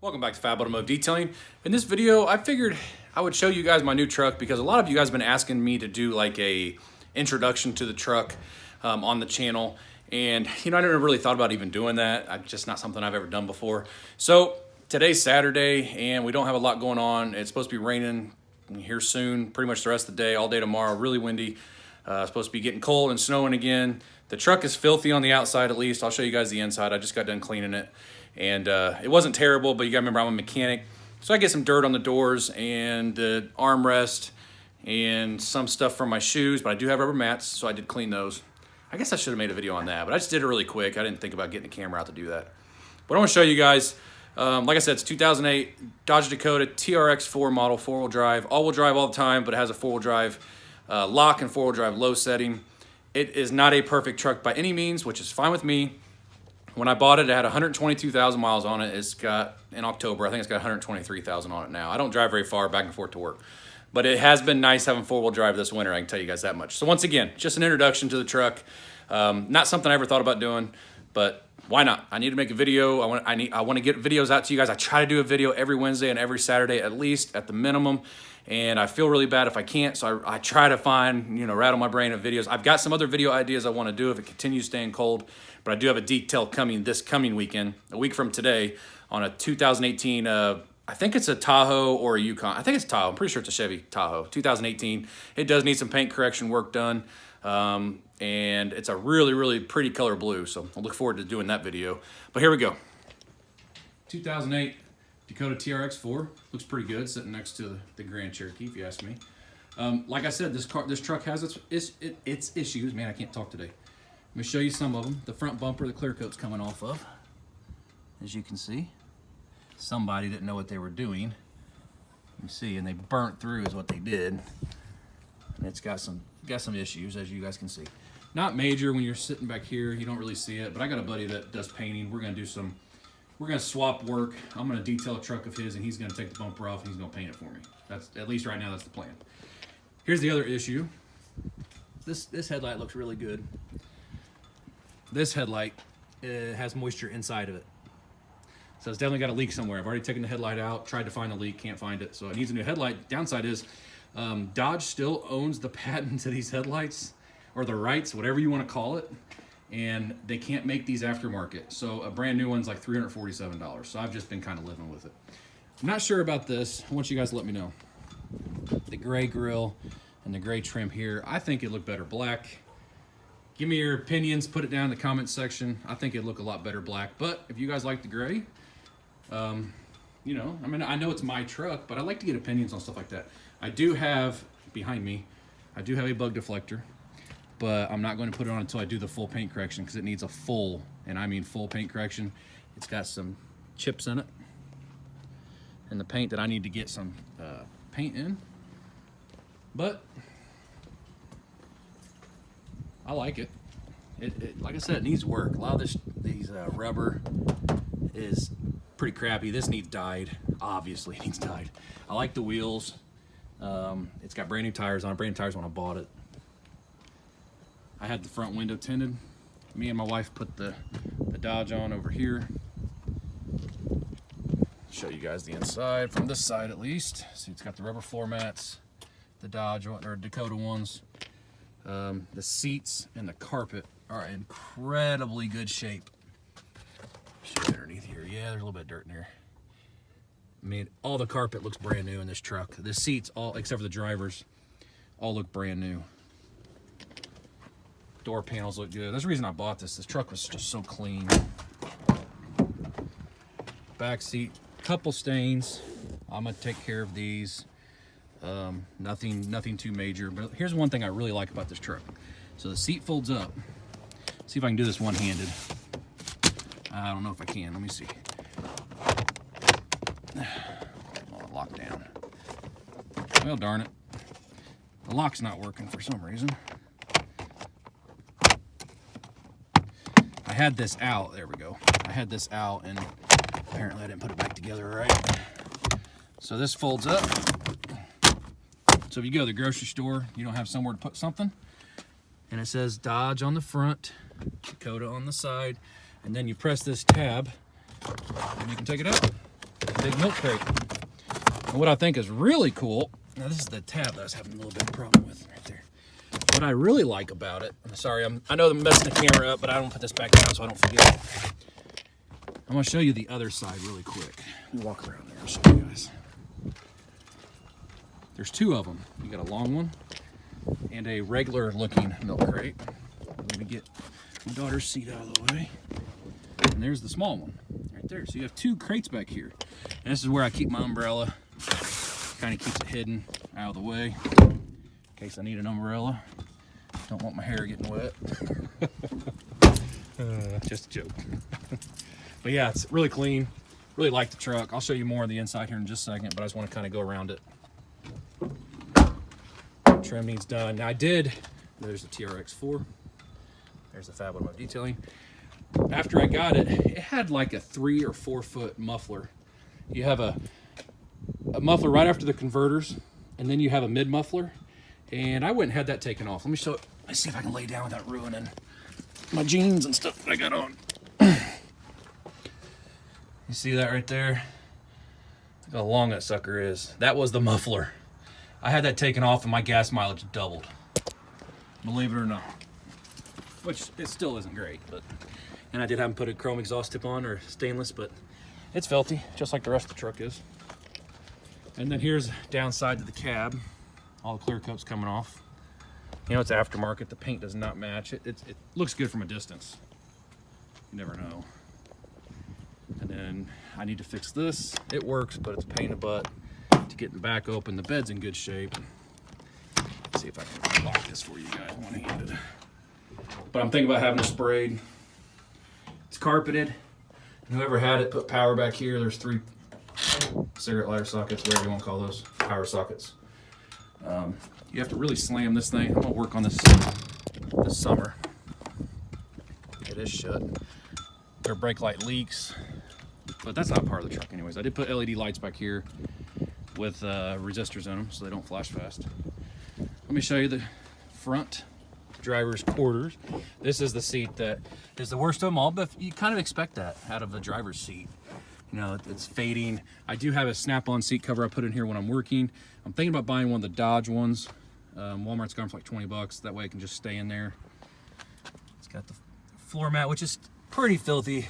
Welcome back to Fab Automotive Detailing. In this video, I figured I would show you guys my new truck because a lot of you guys have been asking me to do like a introduction to the truck on the channel. And I never really thought about even doing that. Just not something I've ever done before. So today's Saturday and we don't have a lot going on. It's supposed to be raining here soon, pretty much the rest of the day, all day tomorrow, really windy. Supposed to be getting cold and snowing again. The truck is filthy on the outside at least. I'll show you guys the inside. I just got done cleaning it. And it wasn't terrible, but you gotta remember I'm a mechanic. So I get some dirt on the doors and the armrest and some stuff from my shoes, but I do have rubber mats, so I did clean those. I guess I should have made a video on that, but I just did it really quick. I didn't think about getting the camera out to do that. But I wanna show you guys, like I said, it's 2008 Dodge Dakota TRX4 model, four-wheel drive, all-wheel drive all the time, but it has a four-wheel drive lock and four-wheel drive low setting. It is not a perfect truck by any means, which is fine with me. When I bought it, it had 122,000 miles on it. It's got, in October, I think it's got 123,000 on it now. I don't drive very far back and forth to work. But it has been nice having four-wheel drive this winter, I can tell you guys that much. So once again, just an introduction to the truck. Not something I ever thought about doing, but why not? I need to make a video. I want to get videos out to you guys. I try to do a video every Wednesday and every Saturday at least, at the minimum. And I feel really bad if I can't, so I try to find, rattle my brain of videos. I've got some other video ideas I want to do if it continues staying cold, but I do have a detail coming this coming weekend, a week from today, on a 2018, I think it's a Tahoe or a Yukon. I think it's Tahoe. I'm pretty sure it's a Chevy Tahoe, 2018. It does need some paint correction work done, and it's a really, really pretty color blue, so I look forward to doing that video. But here we go. 2008 Dakota TRX4 looks pretty good, sitting next to the Grand Cherokee, if you ask me. Like I said, this truck has its issues. Man, I can't talk today. Let me show you some of them. The front bumper, the clear coat's coming off of. As you can see, somebody didn't know what they were doing. You see, and they burnt through is what they did. And it's got some issues, as you guys can see. Not major when you're sitting back here. You don't really see it, but I got a buddy that does painting. We're gonna swap work. I'm gonna detail a truck of his and he's gonna take the bumper off and he's gonna paint it for me. That's, at least right now, that's the plan. Here's the other issue. This headlight looks really good. This headlight has moisture inside of it. So it's definitely got a leak somewhere. I've already taken the headlight out, tried to find the leak, can't find it. So it needs a new headlight. Downside is Dodge still owns the patent to these headlights, or the rights, whatever you wanna call it. And they can't make these aftermarket. So a brand new one's like $347. So I've just been kind of living with it. I'm not sure about this. I want you guys to let me know. The gray grille and the gray trim here, I think it looked better black. Give me your opinions, put it down in the comment section. I think it'd look a lot better black, but if you guys like the gray, I know it's my truck, but I like to get opinions on stuff like that. I do have, behind me, I do have a bug deflector, but I'm not going to put it on until I do the full paint correction because it needs a full, and I mean full paint correction. It's got some chips in it and the paint that I need to get some paint in, but I like it. It like I said, it needs work. A lot of these rubber is pretty crappy. This needs dyed. Obviously, it needs dyed. I like the wheels. It's got brand new tires on it. Brand new tires when I bought it. I had the front window tinted. Me and my wife put the Dodge on over here. Show you guys the inside from this side at least. See, it's got the rubber floor mats, the Dodge or Dakota ones. The seats and the carpet are in incredibly good shape. Show you underneath here. Yeah, there's a little bit of dirt in here. I mean, all the carpet looks brand new in this truck. The seats, all except for the drivers, all look brand new. Door panels look good. That's the reason I bought this. This truck was just so clean. Back seat, couple stains. I'm gonna take care of these. Nothing too major. But here's one thing I really like about this truck. So the seat folds up. See if I can do this one-handed. I don't know if I can. Let me see. Oh, lock down. Well, darn it. The lock's not working for some reason. I had this out, there we go. I had this out and apparently I didn't put it back together right. So this folds up. So if you go to the grocery store, you don't have somewhere to put something, and it says Dodge on the front, Dakota on the side, and then you press this tab and you can take it out. big milk crate. And what I think is really cool, now this is the tab that I was having a little bit of a problem with right there. What I really like about it, I'm sorry, I know I'm messing the camera up, but I don't put this back down so I don't forget. I'm gonna show you the other side really quick. Let me walk around there and show you guys. There's two of them. You got a long one and a regular looking milk crate. Let me get my daughter's seat out of the way. And there's the small one right there. So you have two crates back here. And this is where I keep my umbrella. Kind of keeps it hidden out of the way in case I need an umbrella. Don't want my hair getting wet. Just a joke. But yeah, it's really clean. Really like the truck. I'll show you more of the inside here in just a second, but I just want to kind of go around it. Trim needs done. Now there's the TRX4. There's the Fab Automotive Detailing. After I got it, it had like a 3 or 4 foot muffler. You have a muffler right after the converters, and then you have a mid muffler. And I went and had that taken off. Let me show it. Let's see if I can lay down without ruining my jeans and stuff that I got on. You see that right there? Look how long that sucker is. That was the muffler. I had that taken off and my gas mileage doubled. Believe it or not. Which it still isn't great, but and I did have him put a chrome exhaust tip on, or stainless, but it's filthy, just like the rest of the truck is. And then here's downside to the cab. All the clear coat's coming off. You know, it's aftermarket. The paint does not match. It looks good from a distance. You never know. And then I need to fix this. It works, but it's a pain in the butt to get the back open. The bed's in good shape. Let's see if I can lock this for you guys one-handed. But I'm thinking about having it sprayed. It's carpeted. And whoever had it put power back here. There's 3 cigarette lighter sockets, whatever you want to call those, power sockets. You have to really slam this thing. I'm gonna work on this summer. It is shut. Their brake light leaks, but that's not part of the truck anyways. I did put LED lights back here with resistors in them so they don't flash fast. Let me show you the front driver's quarters. This is the seat that is the worst of them all, but you kind of expect that out of the driver's seat. You know, it's fading. I do have a snap-on seat cover I put in here when I'm working. I'm thinking about buying one of the Dodge ones. Walmart's gone for like 20 bucks. That way it can just stay in there. It's got the floor mat, which is pretty filthy.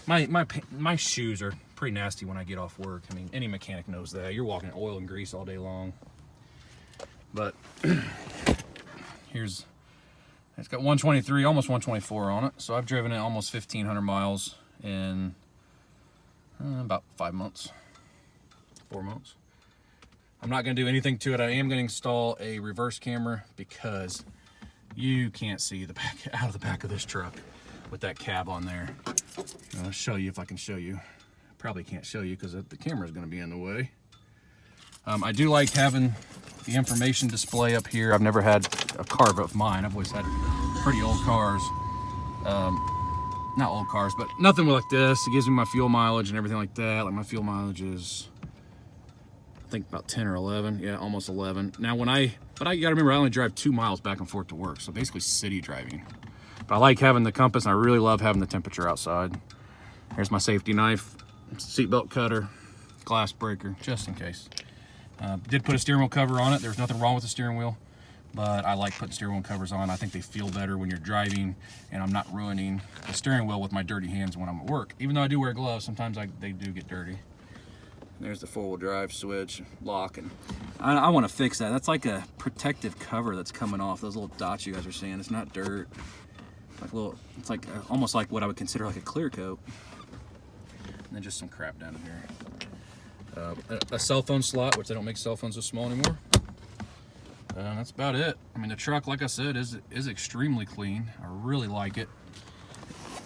My shoes are pretty nasty when I get off work. I mean, any mechanic knows that. You're walking in oil and grease all day long. But it's got 123, almost 124 on it. So I've driven it almost 1,500 miles in about 5 months, 4 months. I'm not going to do anything to it. I am going to install a reverse camera because you can't see the back out of the back of this truck with that cab on there. I'll show you if I can show you. I probably can't show you because the camera is going to be in the way. I do like having the information display up here. I've never had a car of mine. I've always had pretty old cars. Not old cars, but nothing like this. It gives me my fuel mileage and everything like that. Like my fuel mileage is, I think about 10 or 11. Yeah, almost 11. Now but you gotta remember I only drive 2 miles back and forth to work. So basically city driving. But I like having the compass and I really love having the temperature outside. Here's my safety knife, seatbelt cutter, glass breaker, just in case. Did put a steering wheel cover on it. There's nothing wrong with the steering wheel, but I like putting steering wheel covers on. I think they feel better when you're driving and I'm not ruining the steering wheel with my dirty hands when I'm at work. Even though I do wear gloves, sometimes they do get dirty. There's the 4-wheel drive switch, lock, and I want to fix that. That's like a protective cover that's coming off. Those little dots you guys are seeing, it's not dirt. It's like almost like what I would consider like a clear coat. And then just some crap down here. A cell phone slot, which they don't make cell phones this small anymore. That's about it. I mean, the truck, like I said, is extremely clean. I really like it.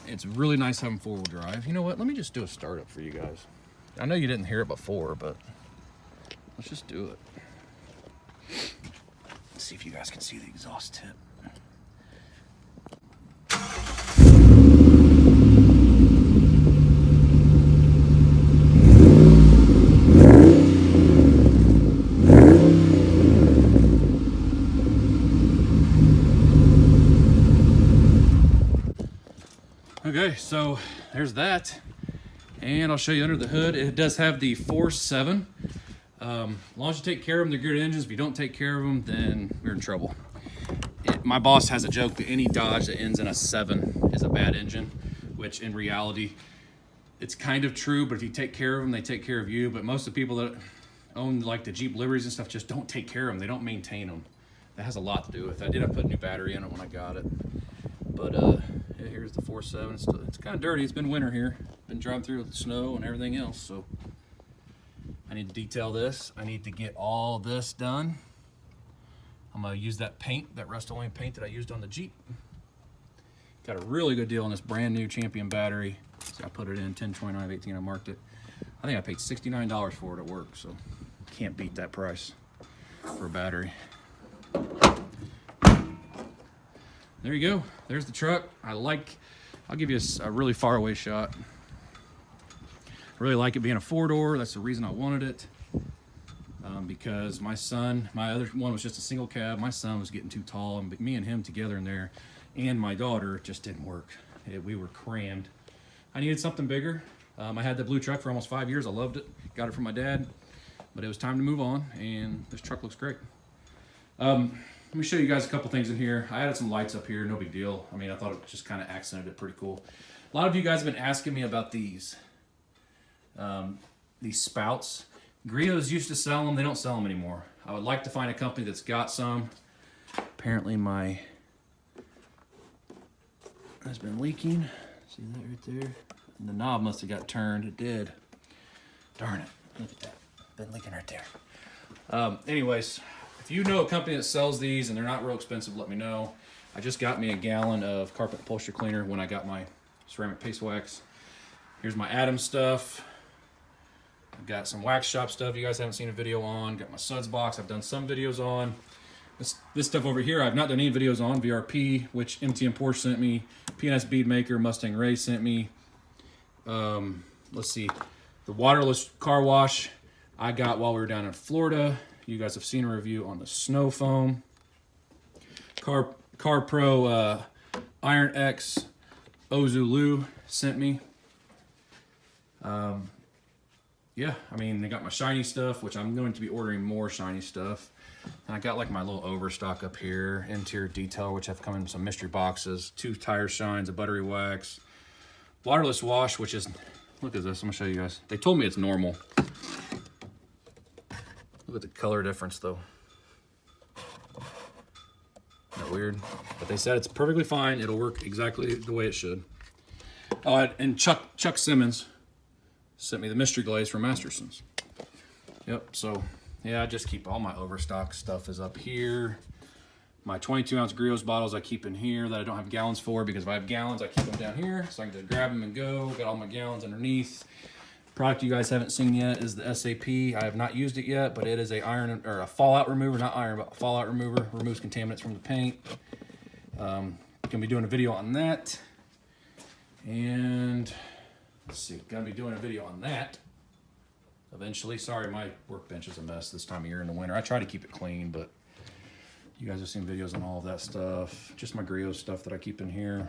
It's really nice having 4-wheel drive. You know what? Let me just do a startup for you guys. I know you didn't hear it before, but let's just do it. Let's see if you guys can see the exhaust tip. Okay, so there's that. And I'll show you under the hood. It does have the 4.7. As long as you take care of them, they're good engines. If you don't take care of them, then you're in trouble. My boss has a joke that any Dodge that ends in a 7 is a bad engine, which in reality, it's kind of true, but if you take care of them, they take care of you. But most of the people that own like the Jeep liveries and stuff just don't take care of them. They don't maintain them. That has a lot to do with it. I did have to put a new battery in it when I got it. But yeah, here's the 4.7. It's kind of dirty. It's been winter here. Been driving through with the snow and everything else. So I need to detail this. I need to get all this done. I'm gonna use that paint, that Rust-Oleum paint that I used on the Jeep. Got a really good deal on this brand new Champion battery. So I put it in 10/29/18. I marked it. I think I paid $69 for it at work, so can't beat that price for a battery. There you go. There's the truck. I'll give you a really far away shot. I really like it being a 4-door. That's the reason I wanted it. Because my other one was just a single cab. My son was getting too tall, and me and him together in there, and my daughter, it just didn't work. We were crammed. I needed something bigger. I had the blue truck for almost 5 years. I loved it. Got it from my dad, but it was time to move on, and this truck looks great. Let me show you guys a couple things in here. I added some lights up here, no big deal. I mean, I thought it just kind of accented it pretty cool. A lot of you guys have been asking me about these spouts. Griot's used to sell them. They don't sell them anymore. I would like to find a company that's got some. Apparently my has been leaking. See that right there? And the knob must have got turned. It did. Darn it. Look at that. Been leaking right there. Anyways, if you know a company that sells these and they're not real expensive, let me know. I just got me a gallon of carpet upholstery cleaner when I got my ceramic paste wax. Here's my Adams stuff. I've got some wax shop stuff you guys haven't seen a video on. Got my suds box I've done some videos on. This stuff over here I've not done any videos on. VRP, which MTM Porsche sent me. PNS Beadmaker, Mustang Ray sent me. Let's see. The waterless car wash I got while we were down in Florida. You guys have seen a review on the snow foam. Car Pro Iron X Ozulu sent me. Yeah, I mean, they got my shiny stuff, which I'm going to be ordering more shiny stuff. And I got like my little overstock up here, interior detail, which have come in some mystery boxes, 2 tire shines, a buttery wax, waterless wash, which is, look at this, I'm gonna show you guys. They told me it's normal. Look at the color difference though. Isn't that weird? But they said it's perfectly fine. It'll work exactly the way it should. Oh, and Chuck Simmons sent me the mystery glaze from Masterson's. Yep, so yeah, I just keep all my overstock stuff is up here. My 22-ounce Griot's bottles I keep in here that I don't have gallons for, because if I have gallons, I keep them down here so I can just grab them and go. Got all my gallons underneath. Product you guys haven't seen yet is the SAP. I have not used it yet, but it is a fallout remover, not iron, but fallout remover. Removes contaminants from the paint. Gonna be doing a video on that. And let's see, gonna be doing a video on that eventually. Sorry, my workbench is a mess this time of year in the winter. I try to keep it clean, but you guys have seen videos on all of that stuff. Just my Griot stuff that I keep in here.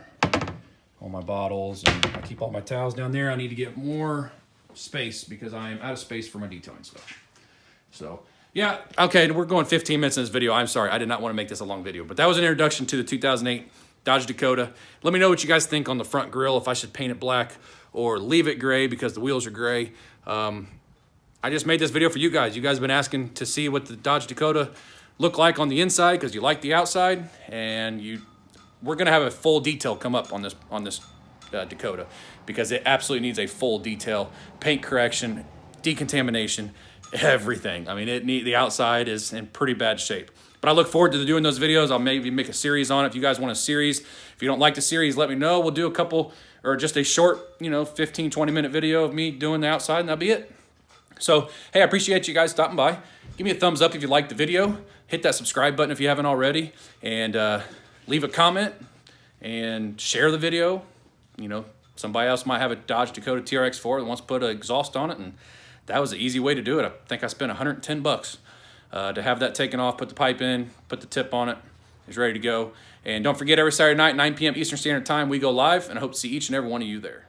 All my bottles, and I keep all my towels down there. I need to get more space because I am out of space for my detailing stuff. So yeah, okay, we're going 15 minutes in this video. I'm sorry, I did not want to make this a long video, but that was an introduction to the 2008 Dodge Dakota. Let me know what you guys think on the front grille, if I should paint it black or leave it gray because the wheels are gray. I just made this video for you guys. You guys have been asking to see what the Dodge Dakota look like on the inside because you like the outside, and we're gonna have a full detail come up on this Dakota because it absolutely needs a full detail, paint correction, decontamination, everything. I mean, the outside is in pretty bad shape. But I look forward to doing those videos. I'll maybe make a series on it. If you guys want a series, if you don't like the series, let me know. We'll do a couple, or just a short, 15, 20-minute video of me doing the outside, and that'll be it. So, hey, I appreciate you guys stopping by. Give me a thumbs up if you liked the video. Hit that subscribe button if you haven't already. And leave a comment and share the video. Somebody else might have a Dodge Dakota TRX4 that wants to put an exhaust on it, and that was an easy way to do it. I think I spent $110 to have that taken off, put the pipe in, put the tip on it. It's ready to go. And don't forget, every Saturday night, 9 p.m. Eastern Standard Time, we go live, and I hope to see each and every one of you there.